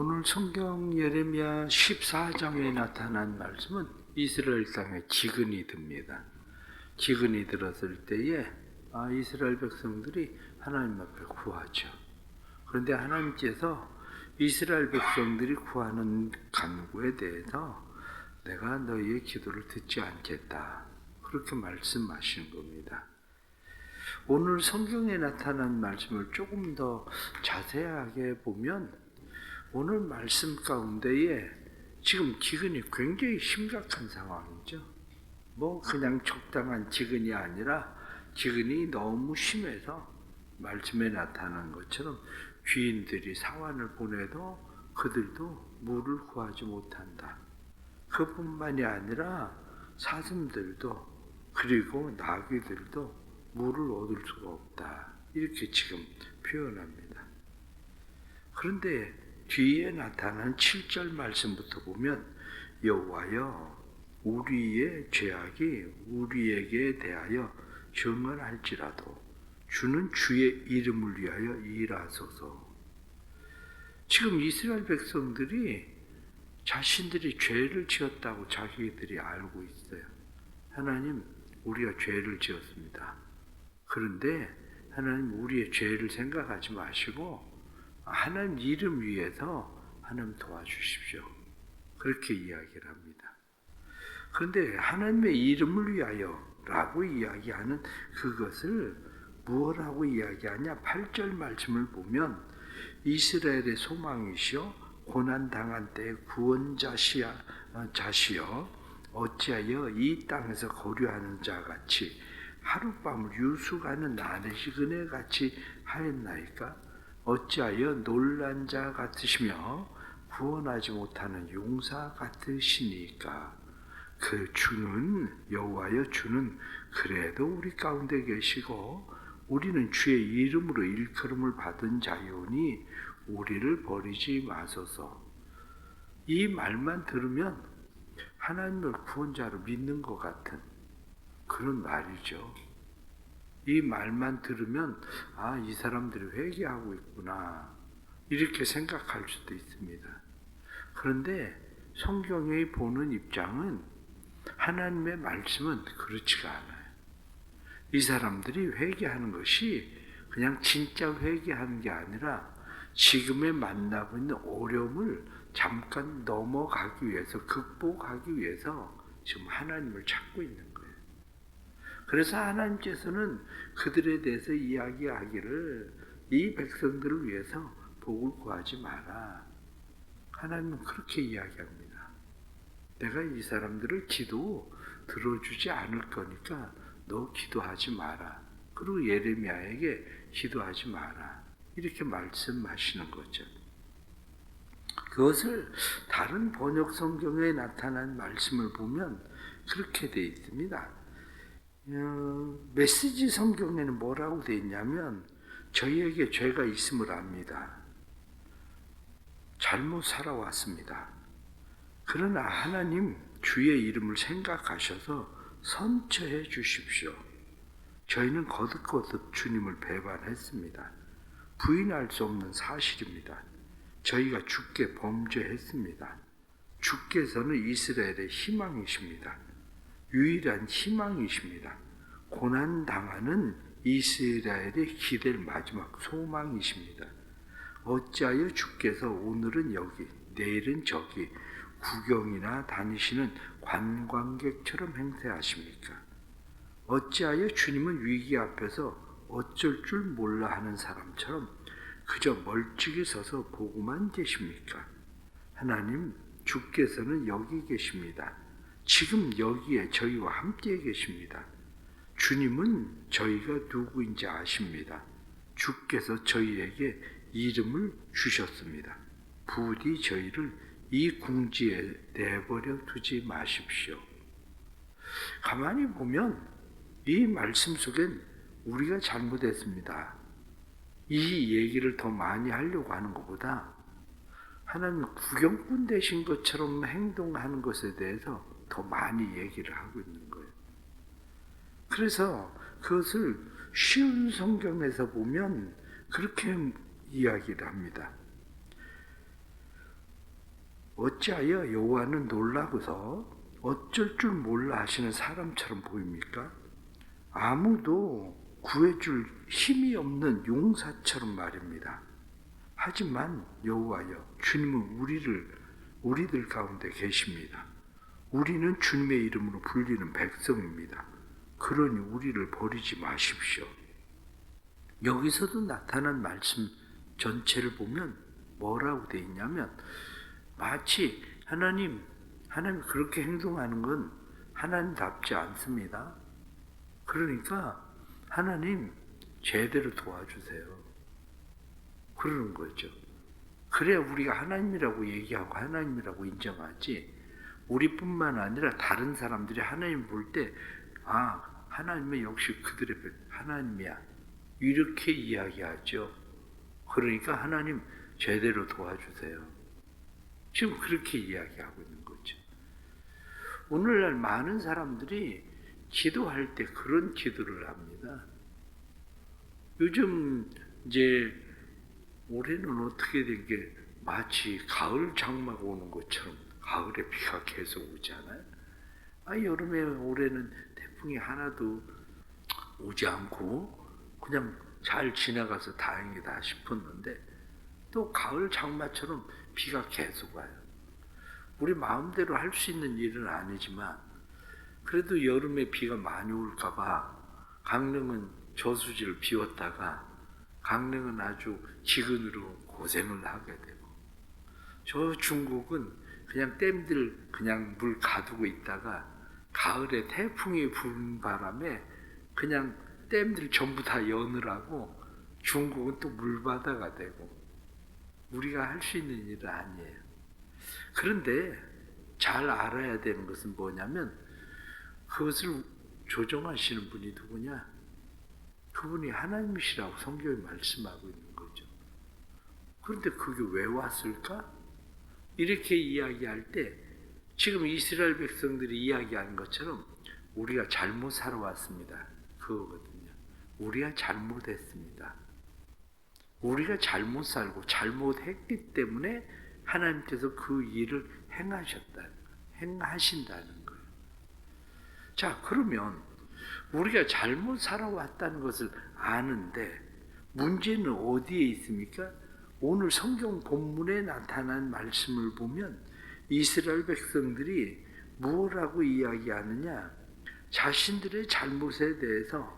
오늘 성경 예레미야 14장에 나타난 말씀은 이스라엘 땅에 기근이 듭니다. 기근이 들었을 때에 이스라엘 백성들이 하나님 앞에 구하죠. 그런데 하나님께서 이스라엘 백성들이 구하는 간구에 대해서 내가 너희의 기도를 듣지 않겠다, 그렇게 말씀하시는 겁니다. 오늘 성경에 나타난 말씀을 조금 더 자세하게 보면 오늘 말씀 가운데에 지금 기근이 굉장히 심각한 상황이죠. 그냥 적당한 기근이 아니라 기근이 너무 심해서 말씀에 나타난 것처럼 귀인들이 사환을 보내도 그들도 물을 구하지 못한다. 그뿐만이 아니라 사슴들도 그리고 나귀들도 물을 얻을 수가 없다, 이렇게 지금 표현합니다. 그런데 뒤에 나타난 7절 말씀부터 보면 여호와여, 우리의 죄악이 우리에게 대하여 증언할지라도 주는 주의 이름을 위하여 일하소서. 지금 이스라엘 백성들이 자신들이 죄를 지었다고 자기들이 알고 있어요. 하나님, 우리가 죄를 지었습니다. 그런데 하나님, 우리의 죄를 생각하지 마시고 하나님 이름 위해서 하나님 도와주십시오, 그렇게 이야기를 합니다. 그런데 하나님의 이름을 위하여 라고 이야기하는 그것을 무엇라고 이야기하냐? 8절 말씀을 보면 이스라엘의 소망이시여 고난당한 때의 구원자시여 어찌하여 이 땅에서 거류하는 자같이 하룻밤을 유숙하는 나시그네 같이 하였나이까? 어찌하여 놀란 자 같으시며 구원하지 못하는 용사 같으시니까? 그 주는, 여호와여 주는 그래도 우리 가운데 계시고 우리는 주의 이름으로 일컬음을 받은 자요니 우리를 버리지 마소서. 이 말만 들으면 하나님을 구원자로 믿는 것 같은 그런 말이죠. 이 말만 들으면 이 사람들이 회개하고 있구나, 이렇게 생각할 수도 있습니다. 그런데 성경이 보는 입장은 하나님의 말씀은 그렇지가 않아요. 이 사람들이 회개하는 것이 그냥 진짜 회개하는 게 아니라 지금에 만나고 있는 어려움을 잠깐 넘어가기 위해서, 극복하기 위해서 지금 하나님을 찾고 있는 거예요. 그래서 하나님께서는 그들에 대해서 이야기하기를 이 백성들을 위해서 복을 구하지 마라. 하나님은 그렇게 이야기합니다. 내가 이 사람들을 기도 들어주지 않을 거니까 너 기도하지 마라. 그리고 예레미야에게 기도하지 마라, 이렇게 말씀하시는 거죠. 그것을 다른 번역 성경에 나타난 말씀을 보면 그렇게 되어 있습니다. 메시지 성경에는 뭐라고 되어 있냐면 저희에게 죄가 있음을 압니다. 잘못 살아왔습니다. 그러나 하나님 주의 이름을 생각하셔서 선처해 주십시오. 저희는 거듭거듭 주님을 배반했습니다. 부인할 수 없는 사실입니다. 저희가 주께 범죄했습니다. 주께서는 이스라엘의 희망이십니다. 유일한 희망이십니다. 고난당하는 이스라엘의 기댈 마지막 소망이십니다. 어찌하여 주께서 오늘은 여기 내일은 저기 구경이나 다니시는 관광객처럼 행세하십니까? 어찌하여 주님은 위기 앞에서 어쩔 줄 몰라 하는 사람처럼 그저 멀찍이 서서 보고만 계십니까? 하나님, 주께서는 여기 계십니다. 지금 여기에 저희와 함께 계십니다. 주님은 저희가 누구인지 아십니다. 주께서 저희에게 이름을 주셨습니다. 부디 저희를 이 궁지에 내버려 두지 마십시오. 가만히 보면 이 말씀 속엔 우리가 잘못했습니다, 이 얘기를 더 많이 하려고 하는 것보다 하나님 구경꾼 되신 것처럼 행동하는 것에 대해서 더 많이 얘기를 하고 있는 거예요. 그래서 그것을 쉬운 성경에서 보면 그렇게 이야기를 합니다. 어찌하여 여호와는 놀라고서 어쩔 줄 몰라 하시는 사람처럼 보입니까? 아무도 구해줄 힘이 없는 용사처럼 말입니다. 하지만 여호와여, 주님은 우리들 가운데 계십니다. 우리는 주님의 이름으로 불리는 백성입니다. 그러니 우리를 버리지 마십시오. 여기서도 나타난 말씀 전체를 보면 뭐라고 되어 있냐면 마치 하나님이 그렇게 행동하는 건 하나님답지 않습니다. 그러니까 하나님 제대로 도와주세요. 그러는 거죠. 그래야 우리가 하나님이라고 얘기하고 하나님이라고 인정하지, 우리뿐만 아니라 다른 사람들이 하나님 볼 때 하나님은 역시 그들의 하나님이야 이렇게 이야기하죠. 그러니까 하나님 제대로 도와주세요. 지금 그렇게 이야기하고 있는 거죠. 오늘날 많은 사람들이 기도할 때 그런 기도를 합니다. 요즘 이제 올해는 어떻게 된 게 마치 가을 장마가 오는 것처럼 가을에 비가 계속 오잖아요. 여름에 올해는 태풍이 하나도 오지 않고 그냥 잘 지나가서 다행이다 싶었는데 또 가을 장마처럼 비가 계속 와요. 우리 마음대로 할 수 있는 일은 아니지만 그래도 여름에 비가 많이 올까 봐 강릉은 저수지를 비웠다가 강릉은 아주 지근으로 고생을 하게 되고, 저 중국은 그냥 댐들 그냥 물 가두고 있다가 가을에 태풍이 부는 바람에 그냥 댐들 전부 다 여느라고 중국은 또 물바다가 되고, 우리가 할 수 있는 일은 아니에요. 그런데 잘 알아야 되는 것은 뭐냐면 그것을 조정하시는 분이 누구냐? 그분이 하나님이시라고 성경에 말씀하고 있는 거죠. 그런데 그게 왜 왔을까? 이렇게 이야기할 때 지금 이스라엘 백성들이 이야기하는 것처럼 우리가 잘못 살아왔습니다. 그거거든요. 우리가 잘못했습니다. 우리가 잘못 살고 잘못했기 때문에 하나님께서 그 일을 행하신다는 거예요. 자, 그러면 우리가 잘못 살아왔다는 것을 아는데 문제는 어디에 있습니까? 오늘 성경 본문에 나타난 말씀을 보면 이스라엘 백성들이 무엇라고 이야기하느냐? 자신들의 잘못에 대해서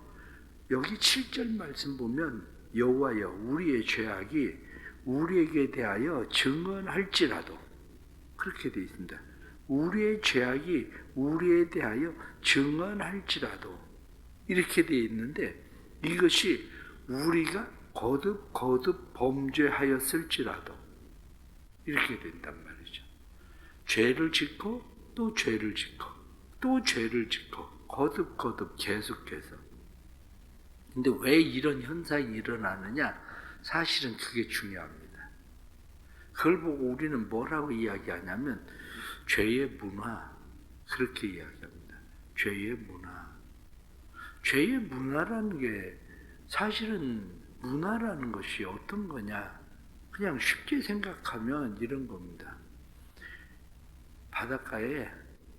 여기 7절 말씀 보면 여호와여, 우리의 죄악이 우리에게 대하여 증언할지라도, 그렇게 되어 있습니다. 우리의 죄악이 우리에 대하여 증언할지라도 이렇게 되어 있는데, 이것이 우리가 거듭 범죄하였을지라도 이렇게 된단 말이죠. 죄를 짓고 또 죄를 짓고 또 죄를 짓고 거듭 계속해서. 근데 왜 이런 현상이 일어나느냐? 사실은 그게 중요합니다. 그걸 보고 우리는 뭐라고 이야기하냐면 죄의 문화, 그렇게 이야기합니다. 죄의 문화. 죄의 문화라는 게 사실은 문화라는 것이 어떤 거냐? 그냥 쉽게 생각하면 이런 겁니다. 바닷가에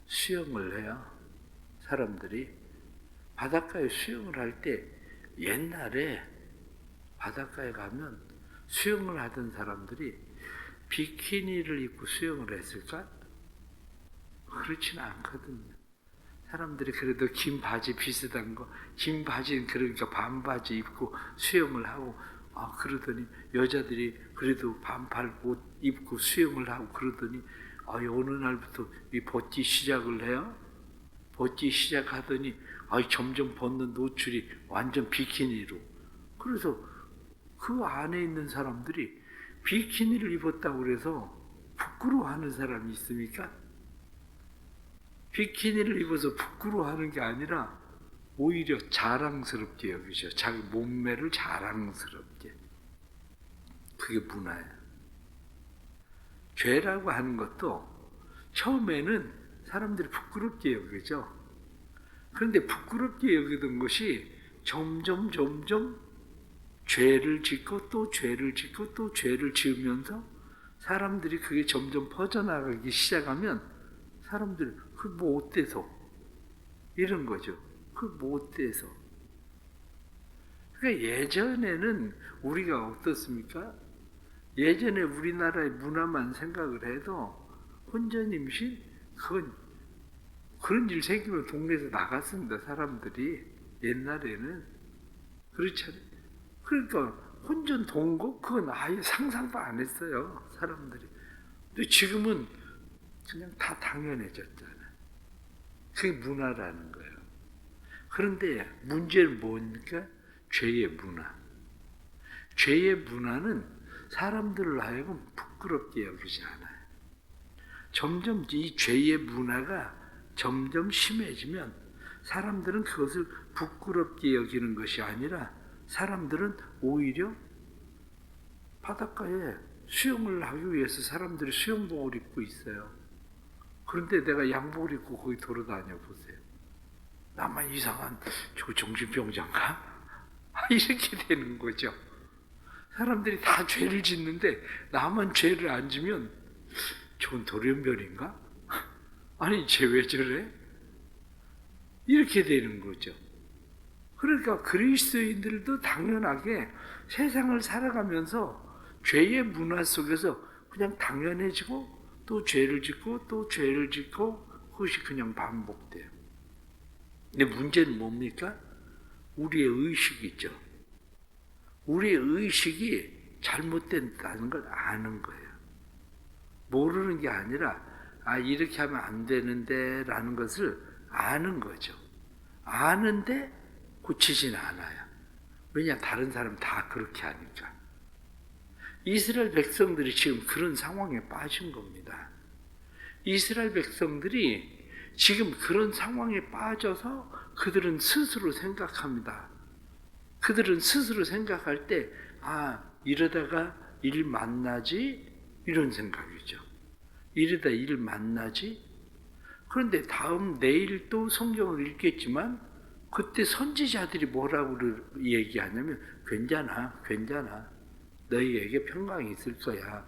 수영을 해요. 사람들이 바닷가에 수영을 할 때 옛날에 바닷가에 가면 수영을 하던 사람들이 비키니를 입고 수영을 했을까? 그렇지는 않거든요. 사람들이 그래도 긴 바지 비슷한 거, 긴 바지는 그러니까 반바지 입고 수영을 하고, 그러더니 여자들이 그래도 반팔 옷 입고 수영을 하고 그러더니 어느 날부터 벗기 시작을 해요. 벗기 시작하더니 점점 벗는 노출이 완전 비키니로. 그래서 그 안에 있는 사람들이 비키니를 입었다고 그래서 부끄러워하는 사람이 있습니까? 비키니를 입어서 부끄러워하는 게 아니라 오히려 자랑스럽게 여기죠. 자기 몸매를 자랑스럽게. 그게 문화예요. 죄라고 하는 것도 처음에는 사람들이 부끄럽게 여기죠. 그런데 부끄럽게 여기던 것이 점점 죄를 짓고 또 죄를 짓고 또 죄를 지으면서 사람들이 그게 점점 퍼져나가기 시작하면 사람들이 그 뭐 어때서 이런 거죠. 그 뭐 어때서. 그러니까 예전에는 우리가 어떻습니까? 예전에 우리나라의 문화만 생각을 해도 혼전 임신 그런 일 생기면 동네에서 나갔습니다. 사람들이 옛날에는 그렇잖아요. 그러니까 혼전 동거 그건 아예 상상도 안 했어요. 사람들이. 근데 지금은 그냥 다 당연해졌잖아요. 그게 문화라는 거예요. 그런데 문제는 뭡니까? 죄의 문화. 죄의 문화는 사람들을 하여금 부끄럽게 여기지 않아요. 점점 이 죄의 문화가 점점 심해지면 사람들은 그것을 부끄럽게 여기는 것이 아니라 사람들은 오히려 바닷가에 수영을 하기 위해서 사람들이 수영복을 입고 있어요. 그런데 내가 양복을 입고 거기 돌아다녀 보세요. 나만 이상한 저 정신병자인가? 이렇게 되는 거죠. 사람들이 다 죄를 짓는데 나만 죄를 안 지면 저건 돌연변인가? 아니 쟤 왜 저래? 이렇게 되는 거죠. 그러니까 그리스도인들도 당연하게 세상을 살아가면서 죄의 문화 속에서 그냥 당연해지고 또 죄를 짓고 또 죄를 짓고 그것이 그냥 반복돼요. 근데 문제는 뭡니까? 우리의 의식이죠. 우리의 의식이 잘못된다는 걸 아는 거예요. 모르는 게 아니라 이렇게 하면 안 되는데 라는 것을 아는 거죠. 아는데 고치진 않아요. 왜냐? 다른 사람 다 그렇게 하니까. 이스라엘 백성들이 지금 그런 상황에 빠진 겁니다. 이스라엘 백성들이 지금 그런 상황에 빠져서 그들은 스스로 생각합니다. 그들은 스스로 생각할 때 이러다가 일 만나지? 이런 생각이죠. 이러다 일 만나지? 그런데 내일 또 성경을 읽겠지만 그때 선지자들이 뭐라고 얘기하냐면 괜찮아. 너희에게 평강이 있을 거야.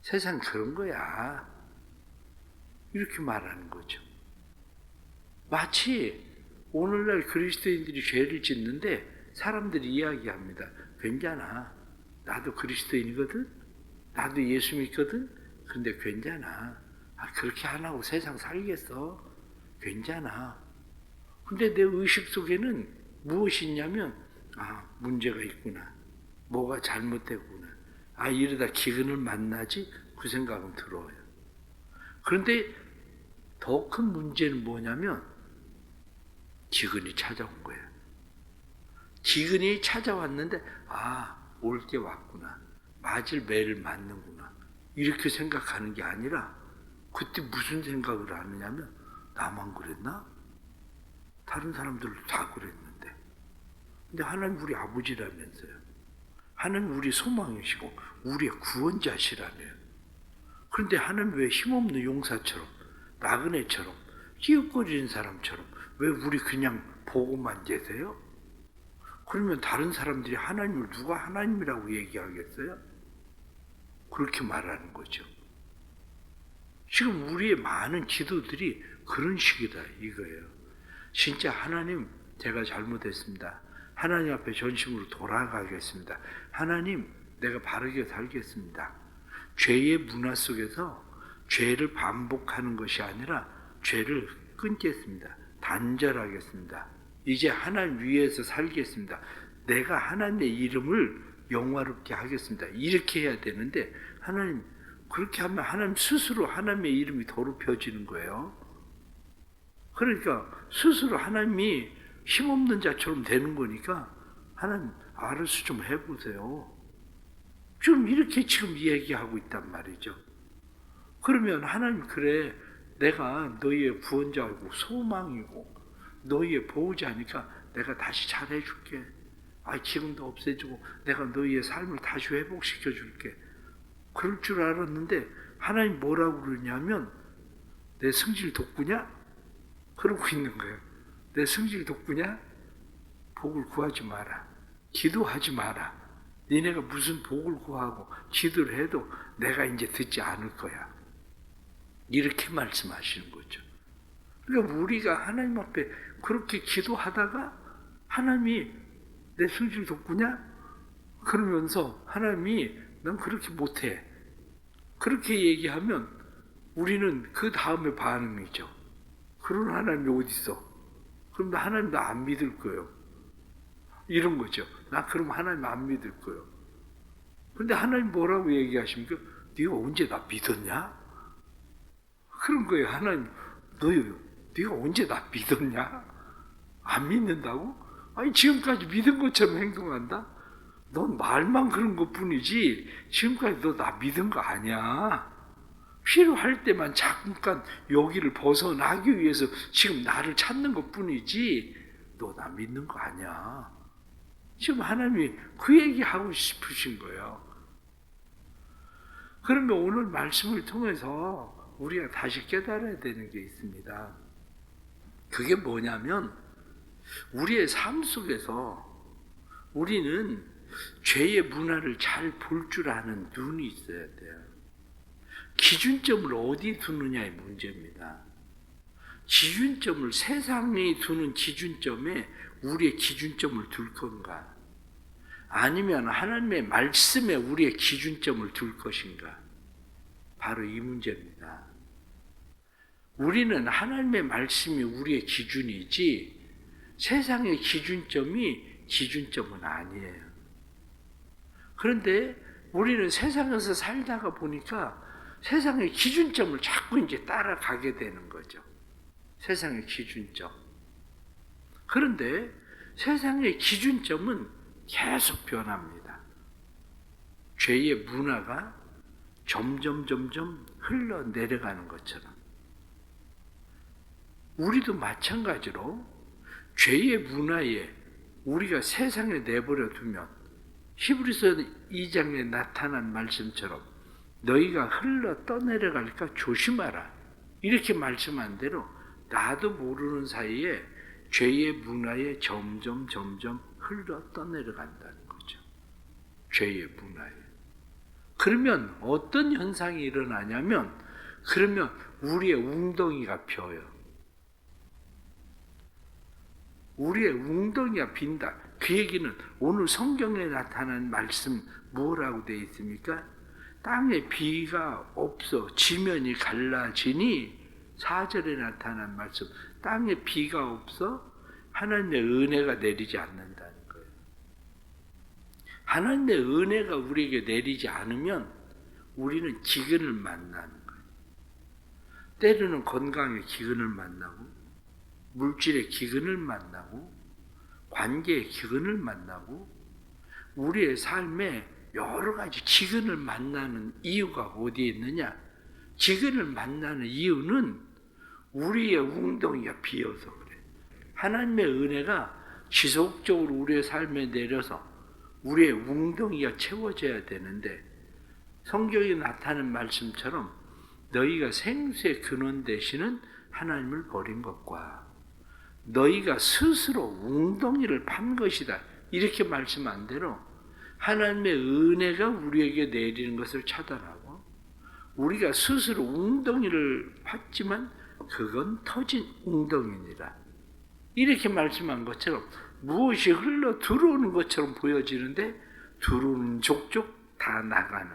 세상 그런 거야. 이렇게 말하는 거죠. 마치 오늘날 그리스도인들이 죄를 짓는데 사람들이 이야기합니다. 괜찮아. 나도 그리스도인이거든. 나도 예수 믿거든. 근데 괜찮아. 그렇게 안 하고 세상 살겠어. 괜찮아. 근데 내 의식 속에는 무엇이 있냐면 문제가 있구나. 뭐가 잘못되구나. 이러다 기근을 만나지? 그 생각은 들어요. 그런데 더 큰 문제는 뭐냐면 기근이 찾아온 거예요. 기근이 찾아왔는데 올 게 왔구나. 맞을 매를 맞는구나. 이렇게 생각하는 게 아니라 그때 무슨 생각을 하느냐면 나만 그랬나? 다른 사람들도 다 그랬는데. 근데 하나님 우리 아버지라면서요. 하나님 우리 소망이시고 우리의 구원자시라며요. 그런데 하나님 왜 힘없는 용사처럼 나그네처럼 끼웃거리는 사람처럼 왜 우리 그냥 보고만 계세요? 그러면 다른 사람들이 하나님을 누가 하나님이라고 얘기하겠어요? 그렇게 말하는 거죠. 지금 우리의 많은 기도들이 그런 식이다 이거예요. 진짜 하나님 제가 잘못했습니다. 하나님 앞에 전심으로 돌아가겠습니다. 하나님 내가 바르게 살겠습니다. 죄의 문화 속에서 죄를 반복하는 것이 아니라 죄를 끊겠습니다. 단절하겠습니다. 이제 하나님 위에서 살겠습니다. 내가 하나님의 이름을 영화롭게 하겠습니다. 이렇게 해야 되는데 하나님 그렇게 하면 하나님 스스로 하나님의 이름이 더럽혀지는 거예요. 그러니까 스스로 하나님이 힘없는 자처럼 되는 거니까 하나님 알아서 좀 해보세요. 좀 이렇게 지금 얘기하고 있단 말이죠. 그러면 하나님 그래 내가 너희의 구원자이고 소망이고 너희의 보호자니까 내가 다시 잘해줄게. 기근도 없애주고 내가 너희의 삶을 다시 회복시켜줄게. 그럴 줄 알았는데 하나님 뭐라고 그러냐면 내 성질 돋구냐? 그러고 있는 거예요. 내 성질 돋구냐? 복을 구하지 마라. 기도하지 마라. 니네가 무슨 복을 구하고 기도를 해도 내가 이제 듣지 않을 거야. 이렇게 말씀하시는 거죠. 그러니까 우리가 하나님 앞에 그렇게 기도하다가 하나님이 내 성질 돋구냐? 그러면서 하나님이 난 그렇게 못해. 그렇게 얘기하면 우리는 그 다음에 반응이죠. 그런 하나님이 어디 있어? 그럼 하나님 나 안 믿을 거예요. 이런 거죠. 나 그럼 하나님 안 믿을 거예요. 근데 하나님 뭐라고 얘기하십니까? 네가 언제 나 믿었냐? 그런 거예요. 하나님, 네가 언제 나 믿었냐? 안 믿는다고? 아니 지금까지 믿은 것처럼 행동한다? 넌 말만 그런 것뿐이지 지금까지 너 나 믿은 거 아니야. 필요할 때만 잠깐 여기를 벗어나기 위해서 지금 나를 찾는 것뿐이지 너 나 믿는 거 아니야. 지금 하나님이 그 얘기하고 싶으신 거예요. 그러면 오늘 말씀을 통해서 우리가 다시 깨달아야 되는 게 있습니다. 그게 뭐냐면 우리의 삶 속에서 우리는 죄의 문화를 잘 볼 줄 아는 눈이 있어야 돼요. 기준점을 어디 두느냐의 문제입니다. 기준점을 세상이 두는 기준점에 우리의 기준점을 둘 건가? 아니면 하나님의 말씀에 우리의 기준점을 둘 것인가? 바로 이 문제입니다. 우리는 하나님의 말씀이 우리의 기준이지 세상의 기준점은 아니에요. 그런데 우리는 세상에서 살다가 보니까 세상의 기준점을 자꾸 이제 따라가게 되는 거죠. 세상의 기준점. 그런데 세상의 기준점은 계속 변합니다. 죄의 문화가 점점 흘러내려가는 것처럼 우리도 마찬가지로 죄의 문화에 우리가 세상에 내버려 두면 히브리서 2장에 나타난 말씀처럼 너희가 흘러 떠내려갈까 조심하라. 이렇게 말씀한 대로 나도 모르는 사이에 죄의 문화에 점점 흘러 떠내려간다는 거죠. 죄의 문화에. 그러면 어떤 현상이 일어나냐면 그러면 우리의 웅덩이가 펴요. 우리의 웅덩이가 빈다. 그 얘기는 오늘 성경에 나타난 말씀 뭐라고 되어 있습니까? 땅에 비가 없어 지면이 갈라지니 4절에 나타난 말씀 땅에 비가 없어 하나님의 은혜가 내리지 않는다는 거예요. 하나님의 은혜가 우리에게 내리지 않으면 우리는 기근을 만나는 거예요. 때로는 건강의 기근을 만나고 물질의 기근을 만나고 관계의 기근을 만나고 우리의 삶에 여러 가지 기근을 만나는 이유가 어디에 있느냐? 기근을 만나는 이유는 우리의 웅덩이가 비어서 그래. 하나님의 은혜가 지속적으로 우리의 삶에 내려서 우리의 웅덩이가 채워져야 되는데 성경에 나타나는 말씀처럼 너희가 생수의 근원 되시는 하나님을 버린 것과 너희가 스스로 웅덩이를 판 것이다. 이렇게 말씀한 대로 하나님의 은혜가 우리에게 내리는 것을 차단하고 우리가 스스로 웅덩이를 팠지만 그건 터진 웅덩이니라. 이렇게 말씀한 것처럼 무엇이 흘러 들어오는 것처럼 보여지는데 들어오는 족족 다 나가는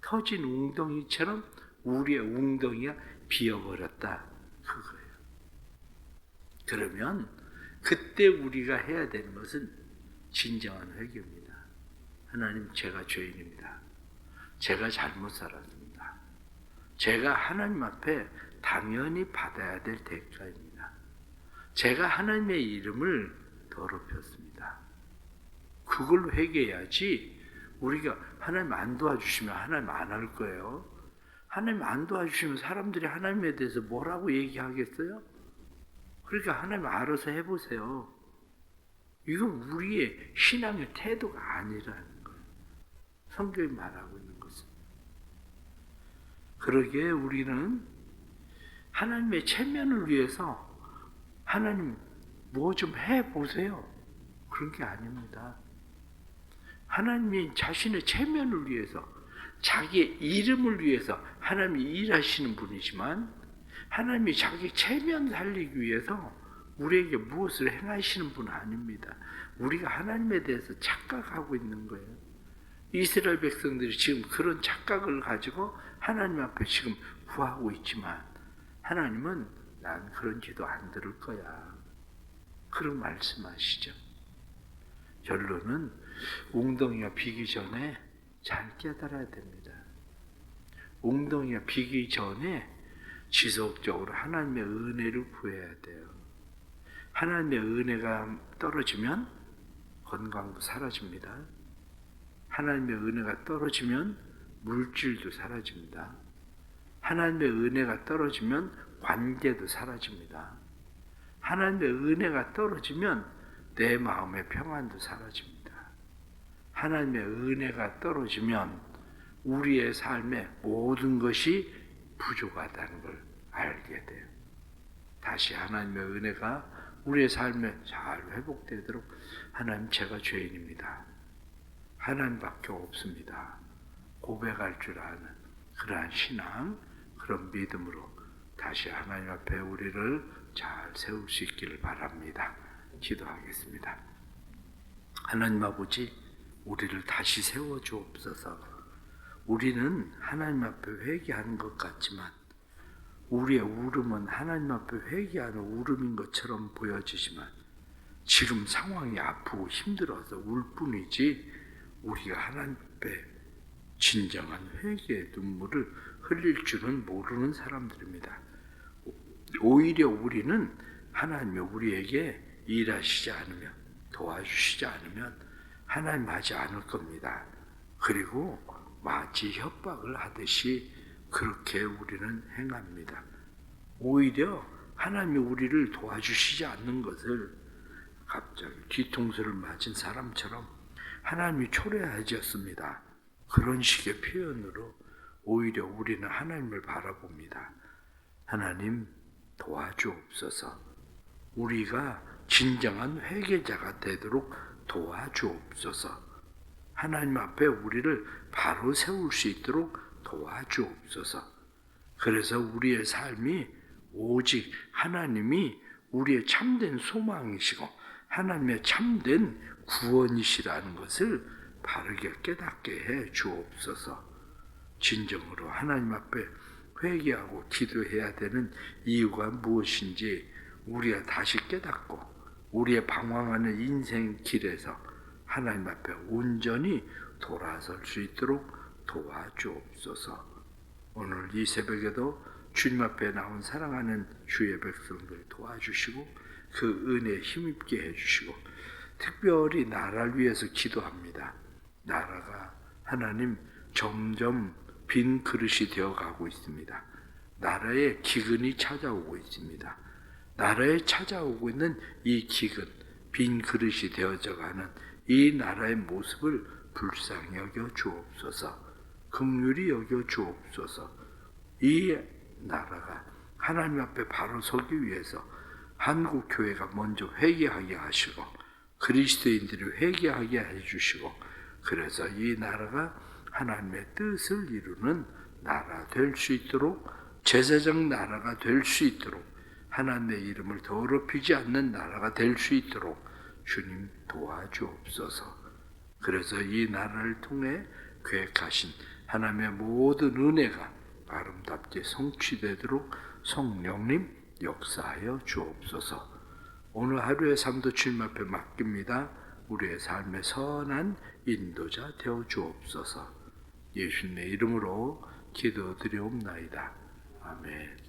터진 웅덩이처럼 우리의 웅덩이가 비어버렸다. 그거예요. 그러면 그때 우리가 해야 되는 것은 진정한 회개입니다. 하나님, 제가 죄인입니다. 제가 잘못 살았습니다. 제가 하나님 앞에 당연히 받아야 될 대가입니다. 제가 하나님의 이름을 더럽혔습니다. 그걸로 회개해야지 우리가 하나님 안 도와주시면 하나님 안 할 거예요. 하나님 안 도와주시면 사람들이 하나님에 대해서 뭐라고 얘기하겠어요? 그러니까 하나님 알아서 해보세요. 이건 우리의 신앙의 태도가 아니라는 거예요. 성경이 말하고 있는 것은. 그러기에 우리는 하나님의 체면을 위해서 하나님 뭐 좀 해보세요. 그런 게 아닙니다. 하나님이 자신의 체면을 위해서, 자기의 이름을 위해서 하나님이 일하시는 분이지만, 하나님이 자기 체면 살리기 위해서 우리에게 무엇을 행하시는 분은 아닙니다. 우리가 하나님에 대해서 착각하고 있는 거예요. 이스라엘 백성들이 지금 그런 착각을 가지고 하나님 앞에 지금 구하고 있지만, 하나님은 난 그런 기도 안 들을 거야, 그런 말씀하시죠. 결론은 웅덩이가 비기 전에 잘 깨달아야 됩니다. 웅덩이가 비기 전에 지속적으로 하나님의 은혜를 구해야 돼요. 하나님의 은혜가 떨어지면 건강도 사라집니다. 하나님의 은혜가 떨어지면 물질도 사라집니다. 하나님의 은혜가 떨어지면 관계도 사라집니다. 하나님의 은혜가 떨어지면 내 마음의 평안도 사라집니다. 하나님의 은혜가 떨어지면 우리의 삶의 모든 것이 부족하다는 걸 알게 돼요. 다시 하나님의 은혜가 우리의 삶에 잘 회복되도록, 하나님, 제가 죄인입니다, 하나님밖에 없습니다, 고백할 줄 아는 그러한 신앙, 그런 믿음으로 다시 하나님 앞에 우리를 잘 세울 수 있기를 바랍니다. 기도하겠습니다. 하나님 아버지, 우리를 다시 세워주옵소서. 우리는 하나님 앞에 회개하는 것 같지만 우리의 울음은 하나님 앞에 회개하는 울음인 것처럼 보여지지만, 지금 상황이 아프고 힘들어서 울 뿐이지 우리가 하나님 앞에 진정한 회개의 눈물을 흘릴 줄은 모르는 사람들입니다. 오히려 우리는 하나님이 우리에게 일하시지 않으면, 도와주시지 않으면 하나님 하지 않을 겁니다. 그리고 마치 협박을 하듯이 그렇게 우리는 행합니다. 오히려 하나님이 우리를 도와주시지 않는 것을 갑자기 뒤통수를 맞은 사람처럼 하나님이 초래하셨습니다, 그런 식의 표현으로 오히려 우리는 하나님을 바라봅니다. 하나님 도와주옵소서. 우리가 진정한 회개자가 되도록 도와주옵소서. 하나님 앞에 우리를 바로 세울 수 있도록 도와주옵소서. 그래서 우리의 삶이 오직 하나님이 우리의 참된 소망이시고 하나님의 참된 구원이시라는 것을 바르게 깨닫게 해 주옵소서. 진정으로 하나님 앞에 회개하고 기도해야 되는 이유가 무엇인지 우리가 다시 깨닫고 우리의 방황하는 인생 길에서 하나님 앞에 온전히 돌아설 수 있도록 도와주옵소서. 오늘 이 새벽에도 주님 앞에 나온 사랑하는 주의 백성들 도와주시고 그 은혜에 힘입게 해주시고, 특별히 나라를 위해서 기도합니다. 나라가 하나님 점점 빈 그릇이 되어가고 있습니다. 나라에 기근이 찾아오고 있습니다. 나라에 찾아오고 있는 이 기근, 빈 그릇이 되어져가는 이 나라의 모습을 불쌍히 여겨 주옵소서. 긍휼히 여겨 주옵소서. 이 나라가 하나님 앞에 바로 서기 위해서 한국 교회가 먼저 회개하게 하시고 그리스도인들이 회개하게 해주시고, 그래서 이 나라가 하나님의 뜻을 이루는 나라 될 수 있도록, 제사적 나라가 될 수 있도록, 하나님의 이름을 더럽히지 않는 나라가 될 수 있도록 주님 도와주옵소서. 그래서 이 나라를 통해 계획하신 하나님의 모든 은혜가 아름답게 성취되도록 성령님 역사하여 주옵소서. 오늘 하루의 삶도 주님 앞에 맡깁니다. 우리의 삶의 선한 인도자 되어 주옵소서. 예수님의 이름으로 기도드리옵나이다. 아멘.